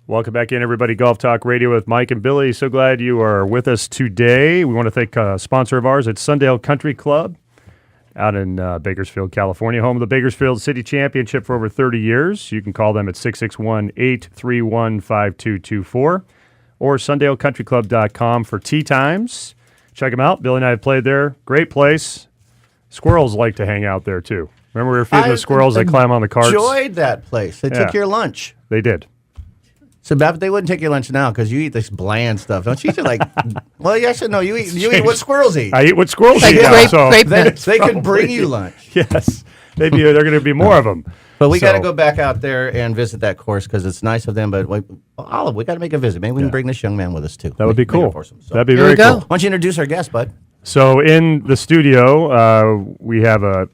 Welcome back in, everybody. Golf Talk Radio with Mike and Billy. So glad you are with us today. We want to thank a sponsor of ours at Sundale Country Club out in Bakersfield, California, home of the Bakersfield City Championship for over 30 years. You can call them at 661-831-5224 or sundalecountryclub.com for tee times. Check them out. Billy and I have played there. Great place. Squirrels like to hang out there, too. Remember we were feeding the squirrels. They climb on the carts. I enjoyed that place. They took your lunch. They did. So, but they wouldn't take your lunch now because you eat this bland stuff. Don't you eat like, well, yes and no. You eat what squirrels eat. I eat what squirrels eat now. So they could bring you lunch. Yes. They're going to be more of them. But we got to go back out there and visit that course because it's nice of them. But Olive, we got to make a visit. Maybe we can bring this young man with us too. That would be cool. So. That'd be very cool. Why don't you introduce our guest, bud? So in the studio, we have a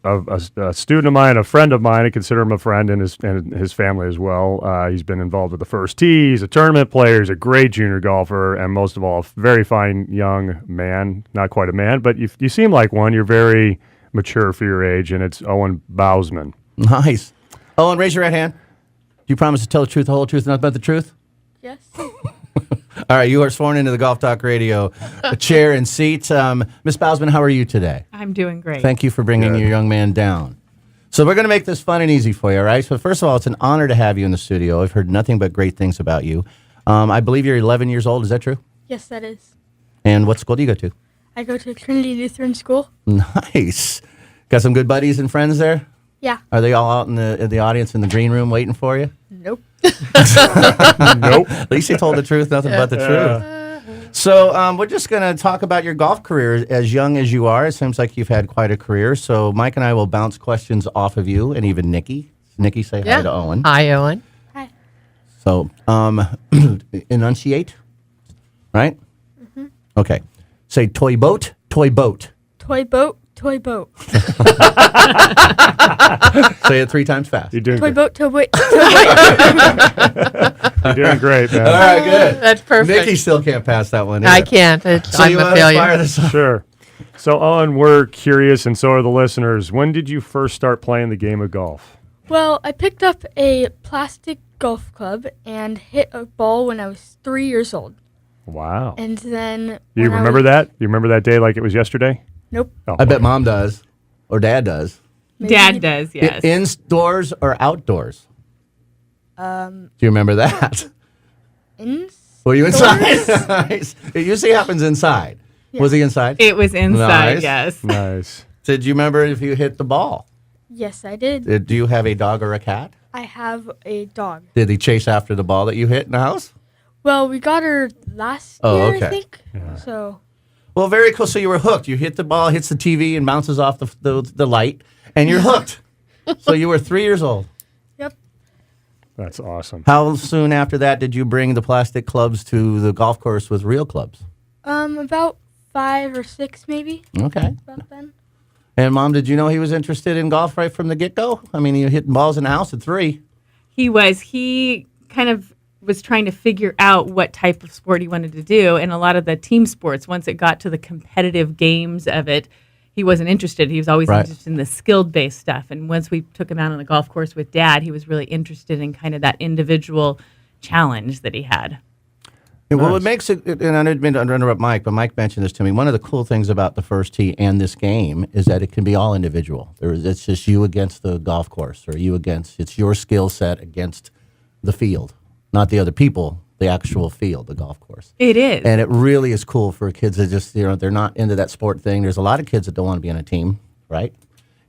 student of mine, a friend of mine. I consider him a friend, and his family as well. He's been involved with the First Tee. He's a tournament player. He's a great junior golfer, and most of all, a very fine young man. Not quite a man, but you seem like one. You're very mature for your age, and it's Owen Bousman. Nice. Owen, raise your right hand. Do you promise to tell the truth, the whole truth, and nothing but the truth? Yes. All right, you are sworn into the Golf Talk Radio chair and seat. Miss Bousman, how are you today? I'm doing great. Thank you for bringing your young man down. So we're going to make this fun and easy for you, all right? So first of all, it's an honor to have you in the studio. I've heard nothing but great things about you. I believe you're 11 years old. Is that true? Yes, that is. And what school do you go to? I go to Trinity Lutheran School. Nice. Got some good buddies and friends there? Yeah. Are they all out in the audience in the green room waiting for you? Nope. Nope. At least he told the truth, nothing but the truth. So we're just going to talk about your golf career as young as you are. It seems like you've had quite a career. So Mike and I will bounce questions off of you, and even Nikki. Nikki, say hi to Owen. Hi, Owen. Hi. So enunciate, right? Mm-hmm. Okay. Say toy boat, toy boat. Toy boat, toy boat. Say it 3 times fast. You're doing Toy great. boat, toy boat. You're doing great, man. All right, good. That's perfect. Nikki still can't pass that one. I either. can't. So I'm you a want to fire failure. this off? Sure. So, Owen, we're curious, and so are the listeners. When did you first start playing the game of golf? Well, I picked up a plastic golf club and hit a ball when I was 3 years old. Wow. And then... You remember that? You remember that day like it was yesterday? Nope. Oh, I bet Mom does, or Dad does. Maybe. Dad does, yes. Indoors or outdoors? Do you remember that? Were you inside? Nice. It usually happens inside. Yeah. Was he inside? It was inside, Nice. yes. Nice. Did you remember if you hit the ball? Yes, I did. Do you have a dog or a cat? I have a dog. Did he chase after the ball that you hit in the house? Well, we got her last year, okay. I think. Yeah. So... Well, very cool. So you were hooked. You hit the ball, hits the TV, and bounces off the light, and you're hooked. So you were 3 years old. Yep. That's awesome. How soon after that did you bring the plastic clubs to the golf course with real clubs? About 5 or 6, maybe. Okay. About then. And Mom, did you know he was interested in golf right from the get-go? I mean, he was hitting balls in the house at 3. He was. He kind of was trying to figure out what type of sport he wanted to do. And a lot of the team sports, once it got to the competitive games of it, he wasn't interested. He was always interested in the skilled-based stuff. And once we took him out on the golf course with Dad, he was really interested in kind of that individual challenge that he had. Nice. Well, it makes it, and I didn't mean to interrupt Mike, but Mike mentioned this to me. One of the cool things about the First Tee and this game is that it can be all individual. It's just you against the golf course, or it's your skill set against the field. Not the other people, the actual field, the golf course. It is. And it really is cool for kids that just, they're not into that sport thing. There's a lot of kids that don't want to be on a team, right?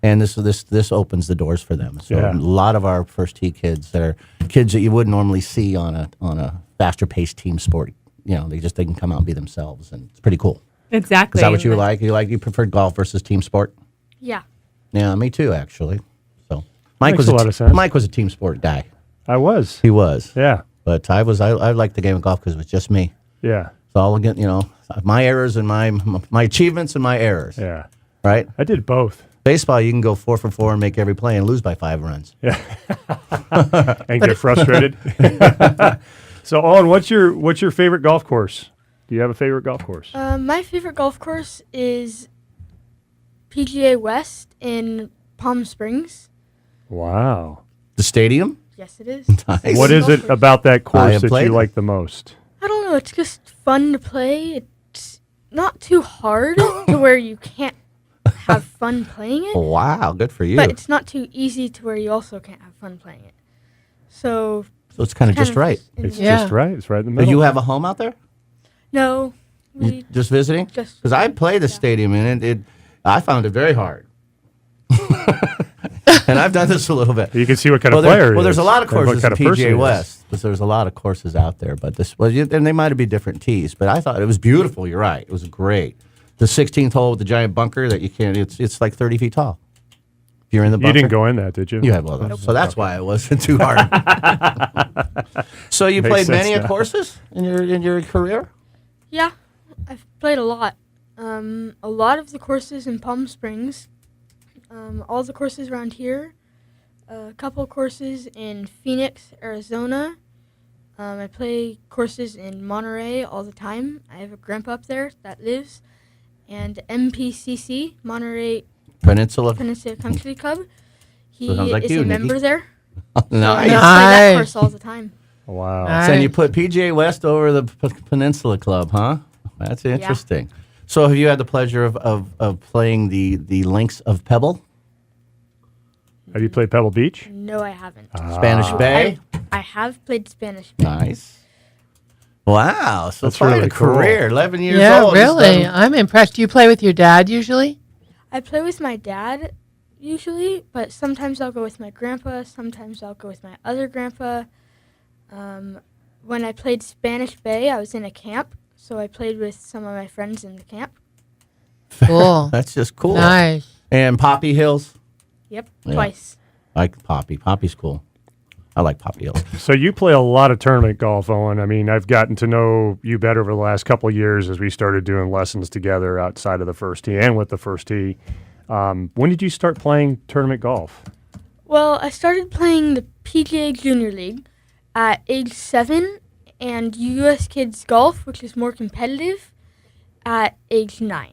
And this opens the doors for them. So a lot of our First Tee kids are kids that you wouldn't normally see on a faster paced team sport. They can come out and be themselves, and it's pretty cool. Exactly. Is that what you like? You preferred golf versus team sport? Yeah. Yeah, me too, actually. So Makes a lot of sense. Mike was a team sport guy. I was. He was. Yeah. But I liked the game of golf because it was just me. Yeah. So I'll get, my errors and my achievements and my errors. Yeah. Right? I did both. Baseball, you can go 4 for 4 and make every play and lose by 5 runs. Yeah. And get frustrated. So, Owen, what's your favorite golf course? Do you have a favorite golf course? My favorite golf course is PGA West in Palm Springs. Wow. The stadium? Yes, it is. Nice. What is it Golfers. about that I course have that played you it. like the most? I don't know. It's just fun to play. It's not too hard to where you can't have fun playing it, Wow, good for you. but it's not too easy to where you also can't have fun playing it. So So it's kind of kind just right. It's yeah. just right. It's right in the Do middle. you have a home out there? No, You we just visiting? just Because I played the yeah. stadium and I found it very hard. And I've done this a little bit. You can see what kind Well, of player. he there's is, a lot of and what courses in kind of person he PGA is. West. Because there's a lot of courses out there, but and they might be different tees. But I thought it was beautiful. You're right. It was great. The 16th hole with the giant bunker that you can't. It's like 30 feet tall. If you're in the bunker. You didn't go in that, did you? You had one of those. So that's why it wasn't too hard. So you Makes played sense many now. courses in your career? Yeah, I've played a lot. A lot of the courses in Palm Springs, all the courses around here, a couple courses in Phoenix, Arizona. I play courses in Monterey all the time. I have a grandpa up there that lives, and MPCC, Monterey Peninsula. Peninsula Country Club. He sounds like is you, a Nikki. member there. So I Nice. just play that Nice. course all the time. Wow. Nice. So you put PGA West over the Peninsula Club, huh? That's interesting. So have you had the pleasure of playing the links of Pebble, Have you played Pebble Beach? No, I haven't. Spanish Bay? I have played Spanish Bay. Nice. Wow. So That's quite really a cool. career. 11 years Yeah, old. really. I'm impressed. Do you play with your dad usually? I play with my dad usually, but sometimes I'll go with my grandpa. Sometimes I'll go with my other grandpa. When I played Spanish Bay, I was in a camp, so I played with some of my friends in the camp. Cool. That's just cool. Nice. And Poppy Hills? Yep, Yeah. twice. I like Poppy. Poppy's cool. I like Poppy Hills. So you play a lot of tournament golf, Owen. I mean, I've gotten to know you better over the last couple of years as we started doing lessons together outside of the first tee and with the first tee. When did you start playing tournament golf? Well, I started playing the PGA Junior League at age 7 and U.S. Kids Golf, which is more competitive, at age 9.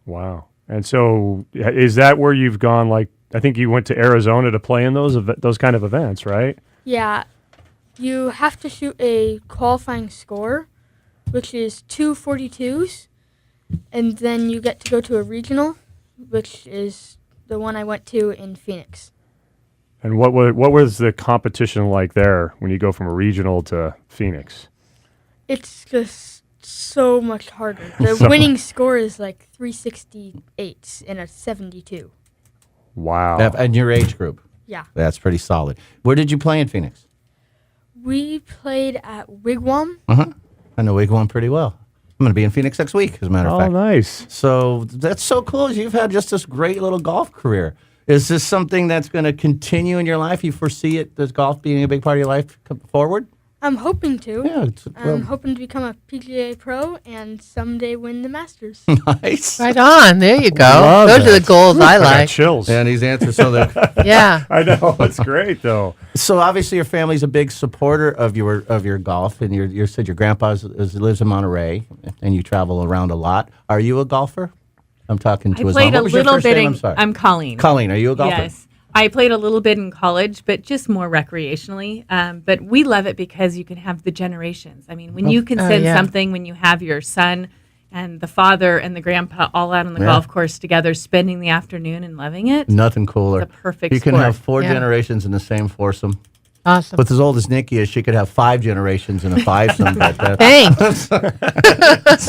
Wow. And so is that where you've gone, like, I think you went to Arizona to play in those kind of events, right? Yeah, you have to shoot a qualifying score, which is 242s, and then you get to go to a regional, which is the one I went to in Phoenix. And what was the competition like there when you go from a regional to Phoenix? It's just so much harder. The So- winning score is like 368 in a 72. Wow. And your age group? Yeah. That's pretty solid. Where did you play in Phoenix? We played at Wigwam. I know Wigwam pretty well. I'm going to be in Phoenix next week, as a matter of Oh, fact. nice. So that's so cool. You've had just this great little golf career. Is this something that's going to continue in your life? You foresee it, this golf being a big part of your life forward? I'm hoping to. Yeah, I'm hoping to become a PGA pro and someday win the Masters. nice. Right on. There you go. Love Those are that. the goals I I got like. chills. And he's answered some of the. Yeah. I know. It's great, though. So obviously your family's a big supporter of your golf, and you said your grandpa lives in Monterey, and you travel around a lot. Are you a golfer? I'm talking to I his played mom. What a was your little first bit name? in. I'm sorry. I'm Colleen. Colleen, are you a golfer? Yes. I played a little bit in college, but just more recreationally. But we love it because you can have the generations. I mean, when you can send yeah. something, when you have your son and the father and the grandpa all out on the Yeah. golf course together, spending the afternoon and loving it. Nothing cooler. It's a perfect You can sport. have four Yeah. generations in the same foursome. Awesome. With as old as Nikki is, she could have 5 generations in a fivesome. But Thanks.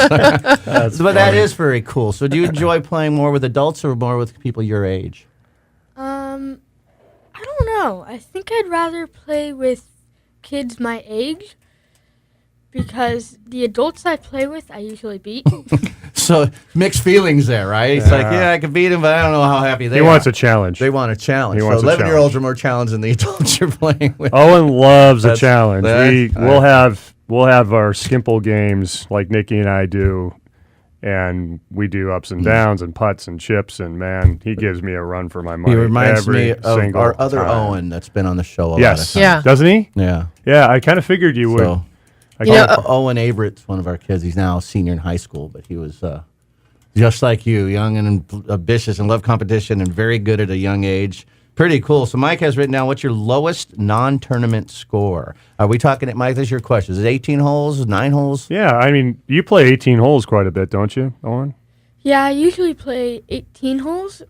that is very cool. So do you enjoy playing more with adults or more with people your age? I don't know. I think I'd rather play with kids my age because the adults I play with, I usually beat. So mixed feelings there, right? It's like, yeah, I can beat him, but I don't know how happy they He are. wants a challenge. They want a challenge. He So wants a 11-year-olds are more challenged than the adults you're playing with. Owen loves a That's- challenge. that's- We'll have our skimple games like Nikki and I do, and we do ups and downs and putts and chips. And man, he gives me a run for my money. He reminds every me of single our other time. Owen that's been on the show a lot of Yes. times. Yeah. Doesn't he? Yeah. Yeah. I kind of figured you would. So, I You know, kinda- Owen Averett's one of our kids. He's now a senior in high school, but he was just like you, young and ambitious and loved competition and very good at a young age. Pretty cool. So Mike has written down, what's your lowest non-tournament score? Are we talking at Mike? This is your question. Is it 18 holes, 9 holes? Yeah, I mean, you play 18 holes quite a bit, don't you, Owen? Yeah, I usually play 18 holes,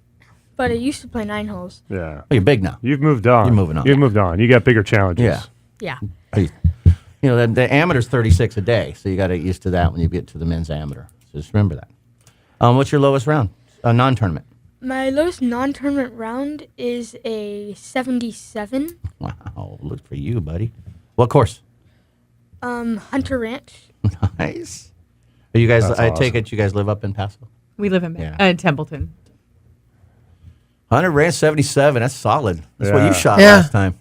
but I used to play 9 holes. Yeah. Oh, you're big now. You've moved on. You're moving on. You've moved on. You got bigger challenges. Yeah. Yeah. You know, the amateur's 36 a day, so you got to get used to that when you get to the men's amateur. So just remember that. What's your lowest round? Non-tournament. My lowest non-tournament round is a 77. Wow, look for you, buddy. What course? Hunter Ranch. Nice. Are you guys? That's I awesome. take it you guys live up in Paso. We live in Yeah. Templeton. 100 Ranch 77. That's solid. That's what Yeah. you shot Yeah. last time.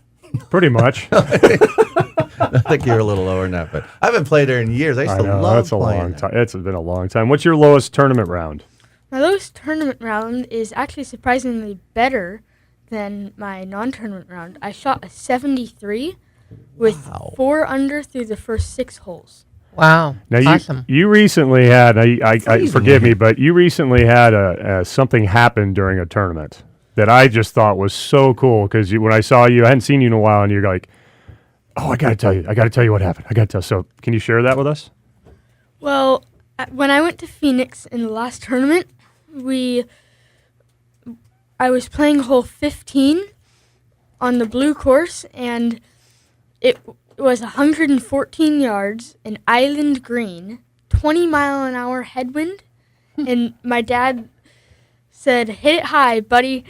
Pretty much. I think you're a little lower than that, but I haven't played there in years. I used I to know. love That's a playing long there. time. It's been a long time. What's your lowest tournament round? My lowest tournament round is actually surprisingly better than my non-tournament round. I shot a 73 with Wow. 4 under through the first 6 holes. Wow. Now Awesome. you recently had. I Freezing. forgive me, but you recently had a something happen during a tournament that I just thought was so cool because when I saw you, I hadn't seen you in a while, and you're like, "Oh, I got to tell you what happened. I got to tell." So, can you share that with us? Well, when I went to Phoenix in the last tournament, I was playing hole 15 on the blue course, and it was 114 yards, an island green, 20-mile-an-hour headwind, and my dad said, "Hit it high, buddy,"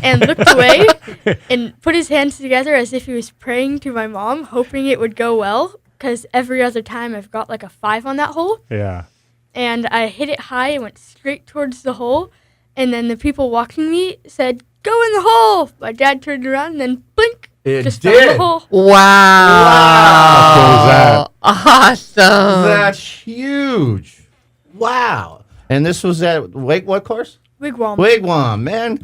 and looked away and put his hands together as if he was praying to my mom, hoping it would go well, because every other time I've got like a 5 on that hole. Yeah. And I hit it high and went straight towards the hole. And then the people watching me said, "Go in the hole." My dad turned around and then blink. It just fell in the did. hole. Wow. Awesome. That's huge. Wow. And this was at what course? Wigwam. Wigwam, man.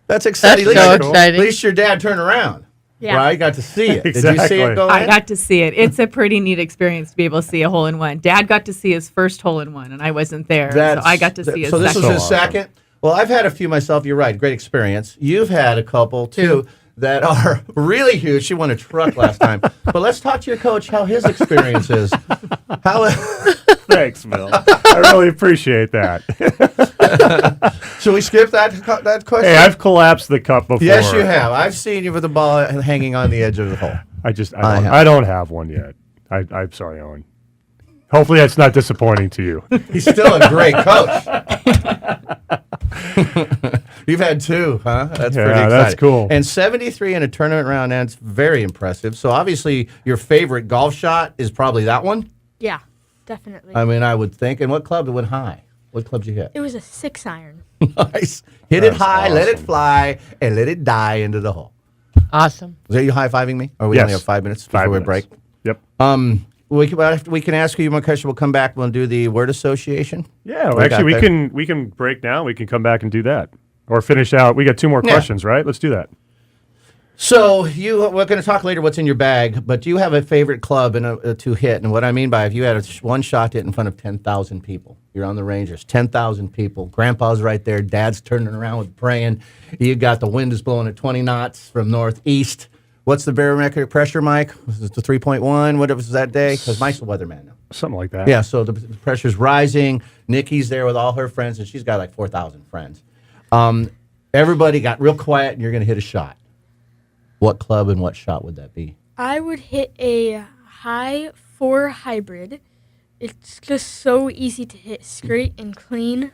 That's exciting. That's At so least- exciting. At least your dad turned around. Yeah. Right? Got to see it. Did you see Exactly. it go I in? got to see it. It's a pretty neat experience to be able to see a hole in one. Dad got to see his first hole in one, and I wasn't there, so I got to see his So this second. was his So awesome. second? Well, I've had a few myself. You're right. Great experience. You've had a couple, too, that are really huge. She won a truck last time. But let's talk to your coach how his experience is. How Thanks, Bill. I really appreciate that. Should we skip that question? Hey, I've collapsed the cup before. Yes, you have. I've seen you with the ball hanging on the edge of the hole. I don't have one yet. I'm sorry, Owen. Hopefully that's not disappointing to you. He's still a great coach. You've had 2, huh? That's Yeah, pretty exciting. that's cool. And 73 in a tournament round, that's very impressive. So obviously your favorite golf shot is probably that one. Yeah, definitely. I mean, I would think. And what club went high? What club did you hit? It was a 6-iron. Nice. Hit it That's high, let it awesome. fly, and let it die into the hole. Awesome. Is that you high-fiving me? Or we Yes. only have 5 minutes 5 before we minutes. break? Yep. We can ask you one question. We'll come back. We'll do the word association. Yeah, We actually, got we can break now. We can come back and do that, or finish out. We got 2 more Yeah. questions, right? Let's do that. So we're going to talk later what's in your bag, but do you have a favorite club to hit? And what I mean by if you had one shot to hit in front of 10,000 people, you're on the range, there's 10,000 people. Grandpa's right there. Dad's turning around with praying. You got the wind is blowing at 20 knots from northeast. What's the barometric pressure, Mike? Was it the 3.1? What was that day? Because Mike's the weatherman now. Something like that. Yeah, so the pressure's rising. Nikki's there with all her friends, and she's got like 4,000 friends. Everybody got real quiet, and you're going to hit a shot. What club and what shot would that be? I would hit a high 4 hybrid. It's just so easy to hit straight and clean,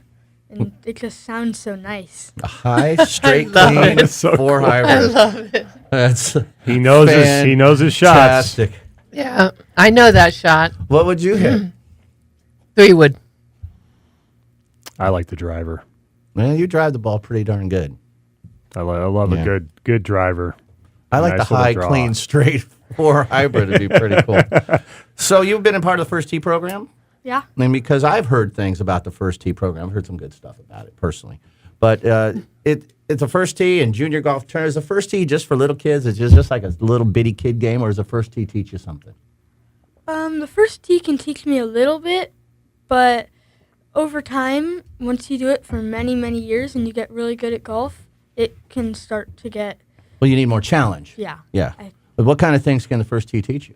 and it just sounds so nice. A high, straight, love clean, it. So 4 cool. I hybrid. love it. That's He knows his shots. fantastic. Yeah, I know that shot. What would you hit? 3 wood. I like the driver. Well, you drive the ball pretty darn good. I love Yeah. a good driver. I like Nice the little high, draw. clean, straight 4 hybrid. It'd be pretty cool. So you've been a part of the First Tee program? Yeah. I mean, because I've heard things about the First Tee program. I've heard some good stuff about it personally. But it's a First Tee and junior golf tournament. Is the First Tee just for little kids? It's just like a little bitty kid game, or does the First Tee teach you something? The first tee can teach me a little bit, but over time, once you do it for many, many years and you get really good at golf, it can start to get, Well, you need more challenge. yeah. Yeah. I- But what kind of things can the first tee teach you?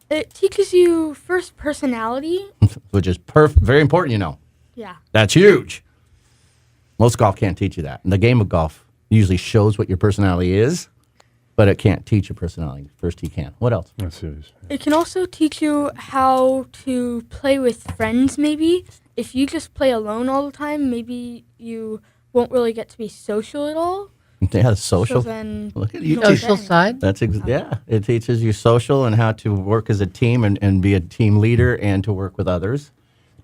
It teaches you first personality. Which is very important, you know. Yeah. That's huge. Most golf can't teach you that. And the game of golf usually shows what your personality is, but it can't teach your personality. First tee can. What else? That's serious. It can also teach you how to play with friends, maybe. If you just play alone all the time, maybe you won't really get to be social at all. Yeah, social. So then Look at you. Social side. That's yeah. It teaches you social and how to work as a team and be a team leader and to work with others.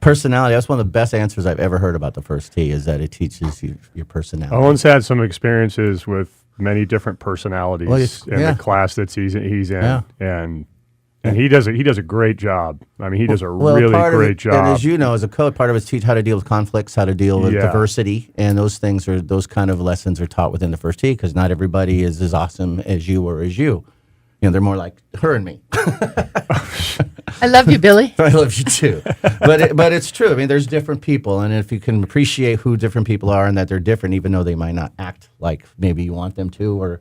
Personality. That's one of the best answers I've ever heard about the first tee is that it teaches you your personality. Owen's had some experiences with many different personalities Well, in yeah. the class that he's in, Yeah. and he does a great job. I mean, he does a Well, really part of great it, job. And as you know, as a coach, part of it is teach how to deal with conflicts, how to deal with Yeah. diversity, and those kind of lessons are taught within the first tee because not everybody is as awesome as you or as you. You know, they're more like her and me. I love you, Billy. I love you too, but it's true. I mean, there's different people, and if you can appreciate who different people are and that they're different, even though they might not act like maybe you want them to,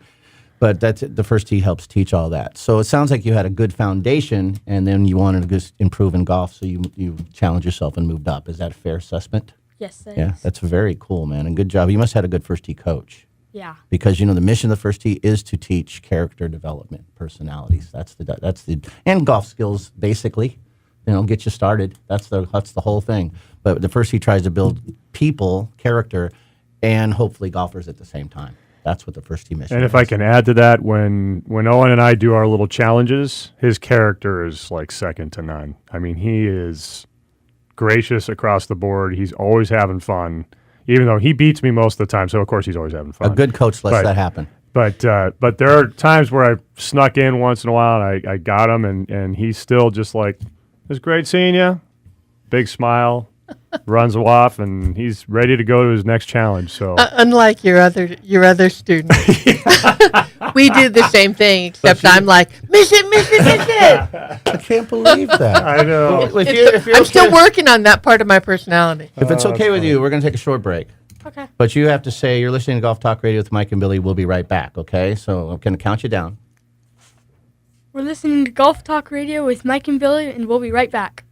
but that's the first tee helps teach all that. So it sounds like you had a good foundation, and then you wanted to just improve in golf, so you challenged yourself and moved up. Is that a fair assessment? yes, that Yeah, is. that's very cool, man, and good job. You must have had a good first tee coach. Yeah. Because the mission of the first tee is to teach character development, personalities. That's the and golf skills basically. Get you started. That's the whole thing. But the first tee tries to build people, character, and hopefully golfers at the same time. That's what the first tee mission. And is. if I can add to that, when Owen and I do our little challenges, his character is like second to none. I mean, he is gracious across the board. He's always having fun, even though he beats me most of the time. So of course he's always having a fun. good coach lets But- that happen. But there are times where I snuck in once in a while, and I got him, and he's still just like, "It's great seeing you." Big smile, runs off, and he's ready to go to his next challenge. So Unlike your other students, we do the same thing. Except I'm like, miss it. I can't believe that. I know. If you're I'm still okay- working on that part of my personality. If it's okay with you, we're going to take a short break. Okay. But you have to say you're listening to Golf Talk Radio with Mike and Billy. We'll be right back, okay? So I'm going to count you down. We're listening to Golf Talk Radio with Mike and Billy, and we'll be right back.